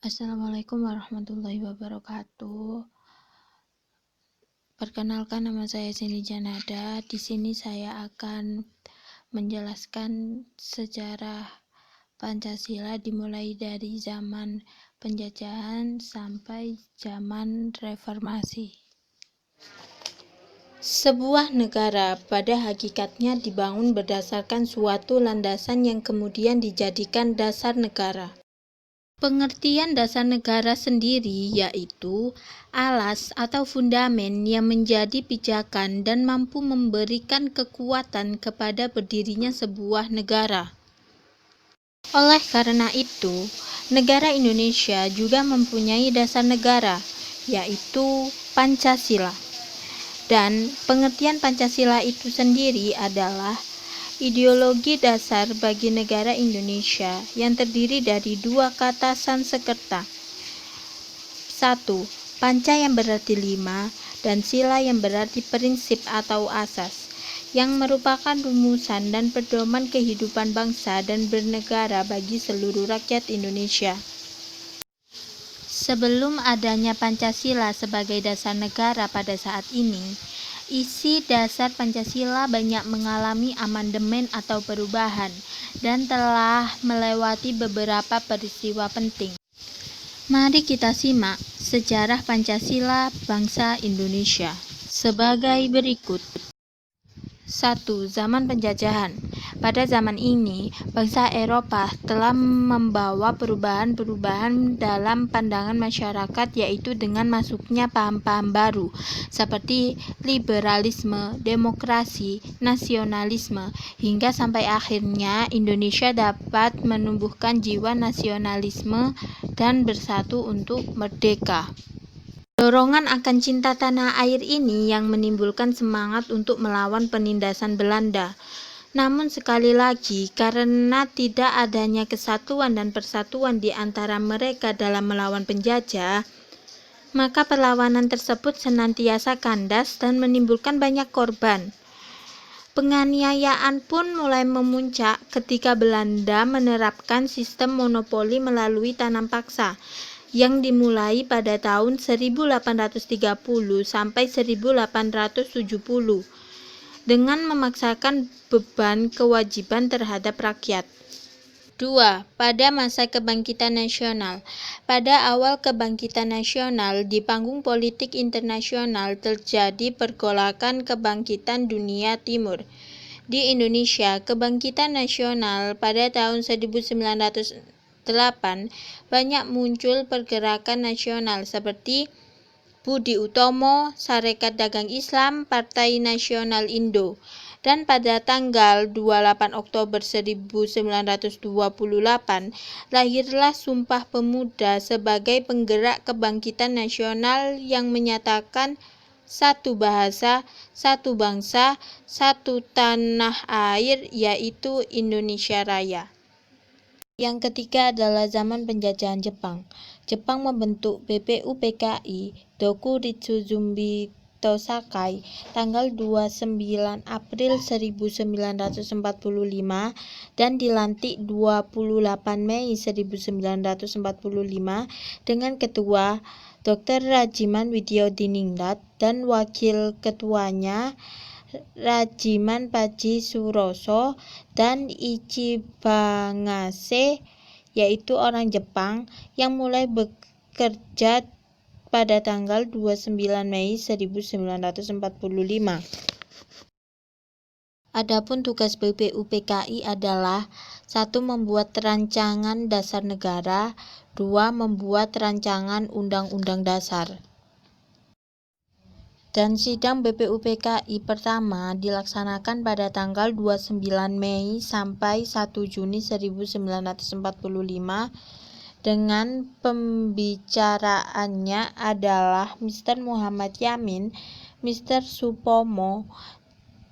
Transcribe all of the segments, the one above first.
Assalamualaikum warahmatullahi wabarakatuh. Perkenalkan, nama saya Cindy Janada. Di sini saya akan menjelaskan sejarah Pancasila dimulai dari zaman penjajahan sampai zaman reformasi. Sebuah negara pada hakikatnya dibangun berdasarkan suatu landasan yang kemudian dijadikan dasar negara. Pengertian dasar negara sendiri yaitu alas atau fundamen yang menjadi pijakan dan mampu memberikan kekuatan kepada berdirinya sebuah negara. Oleh karena itu, negara Indonesia juga mempunyai dasar negara, yaitu Pancasila. Dan pengertian Pancasila itu sendiri adalah ideologi dasar bagi negara Indonesia yang terdiri dari dua kata Sanskerta. 1. Panca yang berarti 5 dan sila yang berarti prinsip atau asas, yang merupakan rumusan dan pedoman kehidupan bangsa dan bernegara bagi seluruh rakyat Indonesia. Sebelum adanya Pancasila sebagai dasar negara pada saat ini, isi dasar Pancasila banyak mengalami amandemen atau perubahan dan telah melewati beberapa peristiwa penting. Mari kita simak sejarah Pancasila bangsa Indonesia sebagai berikut. 1. Zaman penjajahan. Pada zaman ini, bangsa Eropa telah membawa perubahan-perubahan dalam pandangan masyarakat, yaitu dengan masuknya paham-paham baru seperti liberalisme, demokrasi, nasionalisme, hingga sampai akhirnya Indonesia dapat menumbuhkan jiwa nasionalisme dan bersatu untuk merdeka. Dorongan akan cinta tanah air ini yang menimbulkan semangat untuk melawan penindasan Belanda. Namun sekali lagi, karena tidak adanya kesatuan dan persatuan di antara mereka dalam melawan penjajah, maka perlawanan tersebut senantiasa kandas dan menimbulkan banyak korban. Penganiayaan pun mulai memuncak ketika Belanda menerapkan sistem monopoli melalui tanam paksa yang dimulai pada tahun 1830 sampai 1870 dengan memaksakan beban kewajiban terhadap rakyat. 2. Pada masa kebangkitan nasional. Pada awal kebangkitan nasional, di panggung politik internasional terjadi pergolakan kebangkitan dunia timur. Di Indonesia, kebangkitan nasional pada tahun 1908 banyak muncul pergerakan nasional seperti Budi Utomo, Sarekat Dagang Islam, Partai Nasional Indo. Dan pada tanggal 28 Oktober 1928, lahirlah Sumpah Pemuda sebagai penggerak kebangkitan nasional yang menyatakan satu bahasa, satu bangsa, satu tanah air, yaitu Indonesia Raya. Yang ketiga adalah zaman penjajahan Jepang. Jepang membentuk BPUPKI Dokuritsu Zumbi Tosakai tanggal 29 April 1945 dan dilantik 28 Mei 1945 dengan ketua Dr. Rajiman Widyodiningrat dan wakil ketuanya Rajiman Paji Suroso dan Ichibangase, yaitu orang Jepang yang mulai bekerja pada tanggal 29 Mei 1945. Adapun tugas BPUPKI adalah 1. Membuat rancangan dasar negara, 2. Membuat rancangan undang-undang dasar. Dan sidang BPUPKI pertama dilaksanakan pada tanggal 29 Mei sampai 1 Juni 1945 dengan pembicaraannya adalah Mr. Muhammad Yamin, Mr. Supomo,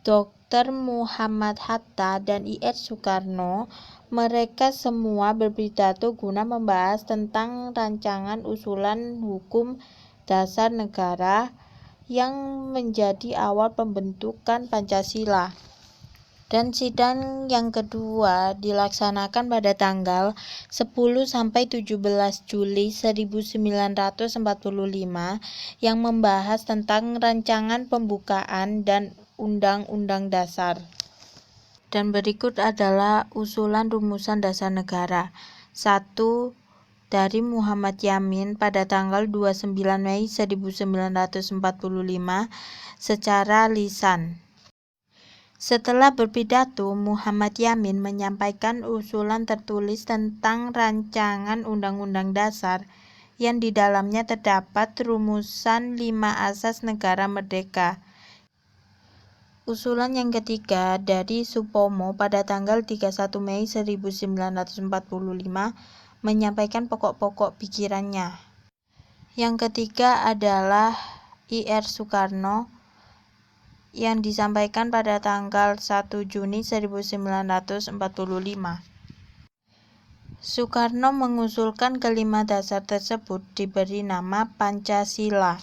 Dr. Muhammad Hatta, dan Ir Soekarno. Mereka semua berpidato guna membahas tentang rancangan usulan hukum dasar negara yang menjadi awal pembentukan Pancasila. Dan sidang yang kedua dilaksanakan pada tanggal 10 sampai 17 Juli 1945 yang membahas tentang rancangan pembukaan dan Undang-Undang Dasar. Dan berikut adalah usulan rumusan dasar negara. 1. Dari Muhammad Yamin pada tanggal 29 Mei 1945 secara lisan. Setelah berpidato, Muhammad Yamin menyampaikan usulan tertulis tentang rancangan Undang-Undang Dasar yang di dalamnya terdapat rumusan 5 asas negara merdeka. Usulan yang ketiga dari Supomo pada tanggal 31 Mei 1945 menyampaikan pokok-pokok pikirannya. Yang ketiga adalah Ir Soekarno yang disampaikan pada tanggal 1 Juni 1945. Soekarno mengusulkan kelima dasar tersebut diberi nama Pancasila.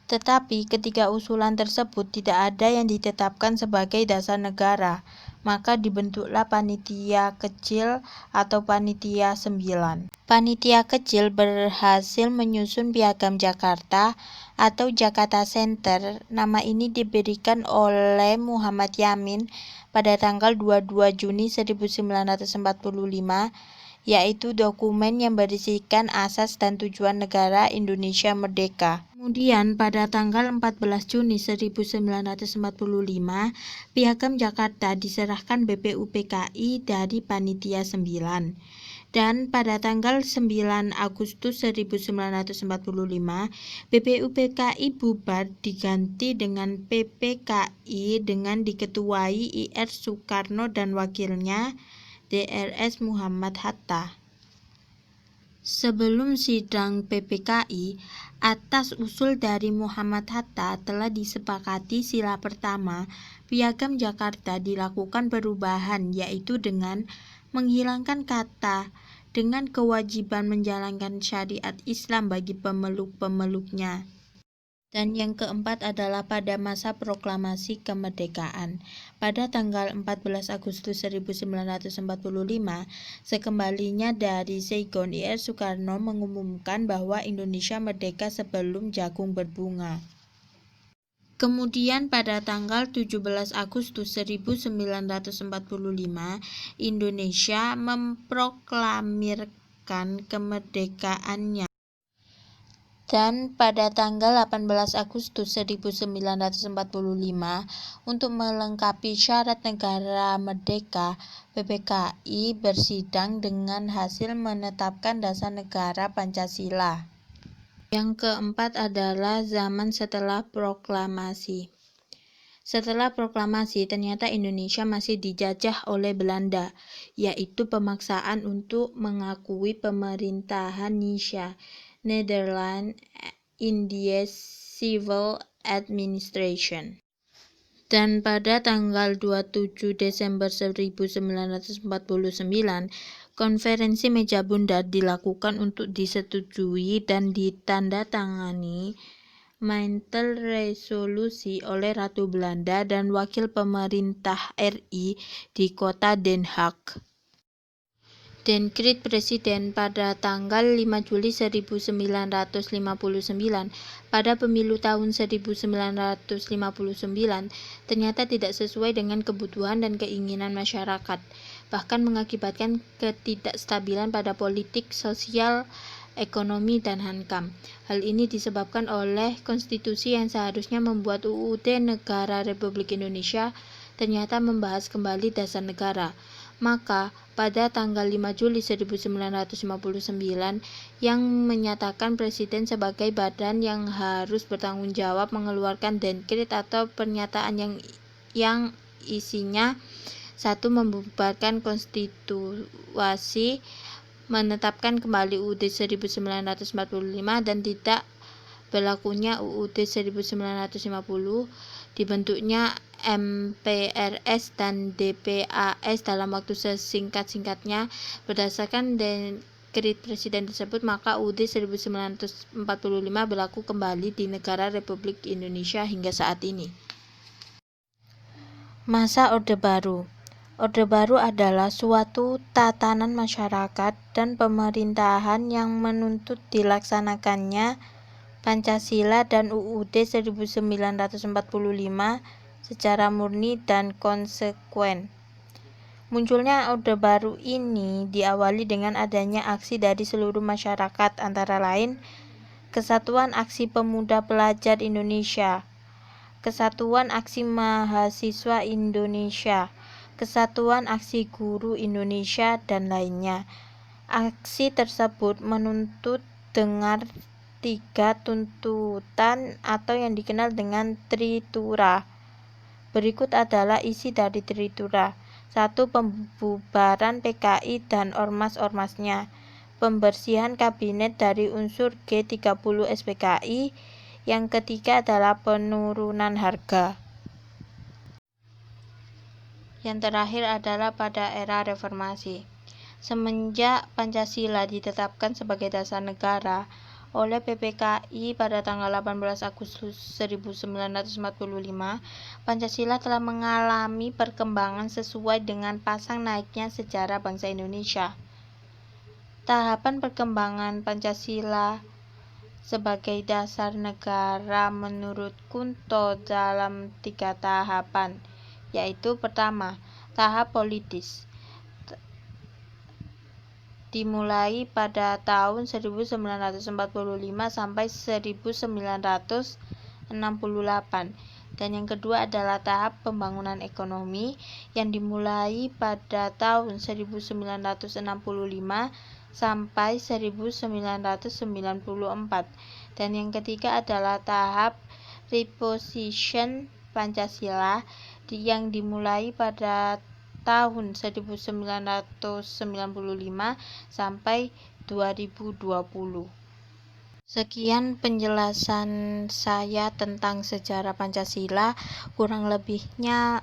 Tetapi ketiga usulan tersebut tidak ada yang ditetapkan sebagai dasar negara, maka dibentuklah panitia kecil atau panitia 9. Panitia kecil berhasil menyusun Piagam Jakarta atau Jakarta Center. Nama ini diberikan oleh Muhammad Yamin pada tanggal 22 Juni 1945, yaitu dokumen yang berisikan asas dan tujuan negara Indonesia merdeka. Kemudian pada tanggal 14 Juni 1945, Piagam Jakarta diserahkan BPUPKI dari Panitia 9. Dan pada tanggal 9 Agustus 1945, BPUPKI bubar diganti dengan PPKI dengan diketuai Ir Soekarno dan wakilnya Drs Muhammad Hatta. Sebelum sidang PPKI, atas usul dari Muhammad Hatta telah disepakati sila pertama Piagam Jakarta dilakukan perubahan, yaitu dengan menghilangkan kata dengan kewajiban menjalankan syariat Islam bagi pemeluk-pemeluknya. Dan yang keempat adalah pada masa proklamasi kemerdekaan. Pada tanggal 14 Agustus 1945, sekembalinya dari Saigon, Ir Soekarno mengumumkan bahwa Indonesia merdeka sebelum jagung berbunga. Kemudian pada tanggal 17 Agustus 1945, Indonesia memproklamirkan kemerdekaannya. Dan pada tanggal 18 Agustus 1945, untuk melengkapi syarat negara merdeka, PPKI bersidang dengan hasil menetapkan dasar negara Pancasila. Yang keempat adalah zaman setelah proklamasi. Setelah proklamasi, ternyata Indonesia masih dijajah oleh Belanda, yaitu pemaksaan untuk mengakui pemerintahan Nisha, Netherlands Indies Civil Administration. Dan pada tanggal 27 Desember 1949, konferensi meja bundar dilakukan untuk disetujui dan ditandatangani mantel resolusi oleh Ratu Belanda dan wakil pemerintah RI di kota Den Haag. Dekret Presiden pada tanggal 5 Juli 1959 pada pemilu tahun 1959 ternyata tidak sesuai dengan kebutuhan dan keinginan masyarakat, bahkan mengakibatkan ketidakstabilan pada politik, sosial, ekonomi, dan hankam. Hal ini disebabkan oleh konstitusi yang seharusnya membuat UUD Negara Republik Indonesia ternyata membahas kembali dasar negara. Maka pada tanggal 5 Juli 1959 yang menyatakan Presiden sebagai badan yang harus bertanggung jawab mengeluarkan dekret atau pernyataan yang isinya: 1. Membubarkan konstitusi, menetapkan kembali UUD 1945 dan tidak berlakunya UUD 1950, dibentuknya MPRS dan DPAS dalam waktu sesingkat-singkatnya. Berdasarkan dekret Presiden tersebut, maka UUD 1945 berlaku kembali di negara Republik Indonesia hingga saat ini. Masa Orde Baru. Orde Baru adalah suatu tatanan masyarakat dan pemerintahan yang menuntut dilaksanakannya Pancasila dan UUD 1945 secara murni dan konsekuen. Munculnya Orde Baru ini diawali dengan adanya aksi dari seluruh masyarakat, antara lain Kesatuan Aksi Pemuda Pelajar Indonesia, Kesatuan Aksi Mahasiswa Indonesia, Kesatuan Aksi Guru Indonesia, dan lainnya. Aksi tersebut menuntut dengan 3 tuntutan atau yang dikenal dengan Tritura. Berikut adalah isi dari Tritura. 1. Pembubaran PKI dan ormas-ormasnya. Pembersihan kabinet dari unsur G30 SPKI. Yang ketiga adalah penurunan harga. Yang terakhir adalah pada era reformasi. Semenjak Pancasila ditetapkan sebagai dasar negara oleh PPKI pada tanggal 18 Agustus 1945, Pancasila telah mengalami perkembangan sesuai dengan pasang naiknya sejarah bangsa Indonesia. Tahapan perkembangan Pancasila sebagai dasar negara menurut Kunto dalam 3 tahapan, yaitu pertama, tahap politis, dimulai pada tahun 1945 sampai 1968, dan yang kedua adalah tahap pembangunan ekonomi yang dimulai pada tahun 1965 sampai 1994, dan yang ketiga adalah tahap reposition Pancasila yang dimulai pada tahun 1995 sampai 2020. Sekian penjelasan saya tentang sejarah Pancasila, kurang lebihnya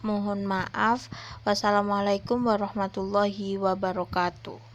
mohon maaf. Wassalamualaikum warahmatullahi wabarakatuh.